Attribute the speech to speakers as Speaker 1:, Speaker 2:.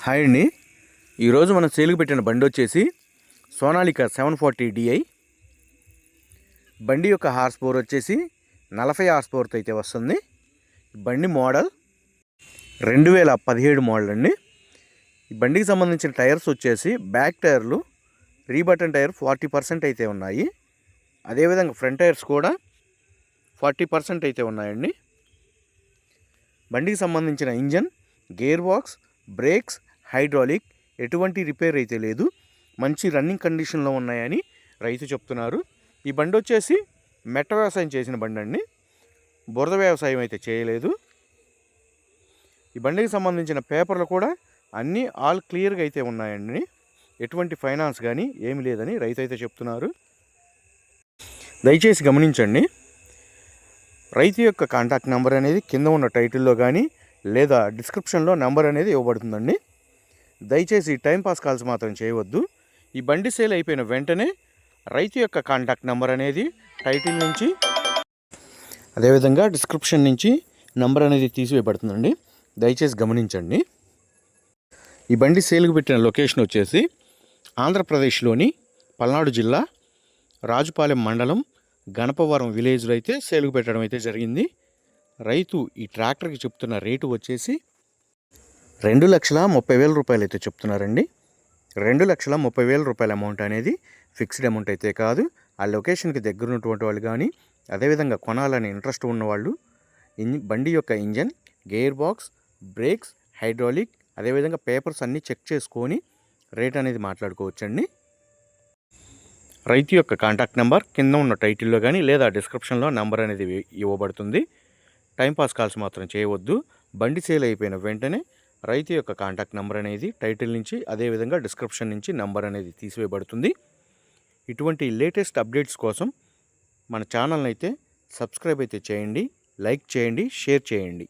Speaker 1: Hi అండి. ఈరోజు మనం సేల్కి పెట్టిన బండి వచ్చేసి సోనాలిక 740 DI. బండి యొక్క హార్స్ పవర్ వచ్చేసి 40 హార్స్ పవర్తో అయితే వస్తుంది. బండి మోడల్ 2017 మోడల్ అండి. ఈ బండికి సంబంధించిన టైర్స్ వచ్చేసి బ్యాక్ టైర్లు రీబటన్ టైర్ 40% అయితే ఉన్నాయి. అదేవిధంగా ఫ్రంట్ టైర్స్ కూడా 40% అయితే ఉన్నాయండి. బండికి సంబంధించిన engine, gear box, brakes, hydraulic ఎటువంటి రిపేర్ అయితే లేదు. మంచి రన్నింగ్ కండిషన్లో ఉన్నాయని రైతు చెప్తున్నారు. ఈ బండి వచ్చేసి మెట్ట వ్యవసాయం చేసిన బండి అండి, బురద వ్యవసాయం అయితే చేయలేదు. ఈ బండికి సంబంధించిన పేపర్లు కూడా అన్నీ ఆల్ క్లియర్గా అయితే ఉన్నాయండి. ఎటువంటి ఫైనాన్స్ కానీ ఏమి లేదని రైతు అయితే చెప్తున్నారు. దయచేసి గమనించండి. రైతు యొక్క కాంటాక్ట్ నెంబర్ అనేది కింద ఉన్న టైటిల్లో కానీ లేదా డిస్క్రిప్షన్లో నెంబర్ అనేది ఇవ్వబడుతుందండి. దయచేసి టైంపాస్ కాల్స్ మాత్రం చేయవద్దు. ఈ బండి సేల్ అయిపోయిన వెంటనే రైతు యొక్క కాంటాక్ట్ నెంబర్ అనేది టైటిల్ నుంచి అదేవిధంగా డిస్క్రిప్షన్ నుంచి నెంబర్ అనేది తీసివేయబడుతుందండి. దయచేసి గమనించండి. ఈ బండి సేల్కి పెట్టిన లొకేషన్ వచ్చేసి ఆంధ్రప్రదేశ్లోని పల్నాడు జిల్లా రాజుపాలెం మండలం గణపవరం విలేజ్లో అయితే సేల్కి పెట్టడం అయితే జరిగింది. రైతు ఈ ట్రాక్టర్కి చెప్తున్న రేటు వచ్చేసి 2,30,000 రూపాయలు అయితే చెప్తున్నారండి. 2,30,000 రూపాయల అమౌంట్ అనేది ఫిక్స్డ్ అమౌంట్ అయితే కాదు. ఆ లొకేషన్కి దగ్గర ఉన్నటువంటి వాళ్ళు కానీ అదేవిధంగా కొనాలని ఇంట్రెస్ట్ ఉన్నవాళ్ళు బండి యొక్క engine, gear box, brakes, hydraulic అదేవిధంగా పేపర్స్ అన్నీ చెక్ చేసుకొని రేట్ అనేది మాట్లాడుకోవచ్చండి. రైతు యొక్క కాంటాక్ట్ నెంబర్ కింద ఉన్న టైటిల్లో కానీ లేదా డిస్క్రిప్షన్లో నెంబర్ అనేది ఇవ్వబడుతుంది. టైంపాస్ కాల్స్ మాత్రం చేయవద్దు. బండి సేల్ అయిపోయిన వెంటనే రైతు యొక్క కాంటాక్ట్ నెంబర్ అనేది టైటిల్ నుంచి అదేవిధంగా డిస్క్రిప్షన్ నుంచి నెంబర్ అనేది తీసివేయబడుతుంది. ఇటువంటి లేటెస్ట్ అప్డేట్స్ కోసం మన ఛానల్ని అయితే సబ్స్క్రైబ్ అయితే చేయండి, లైక్ చేయండి, షేర్ చేయండి.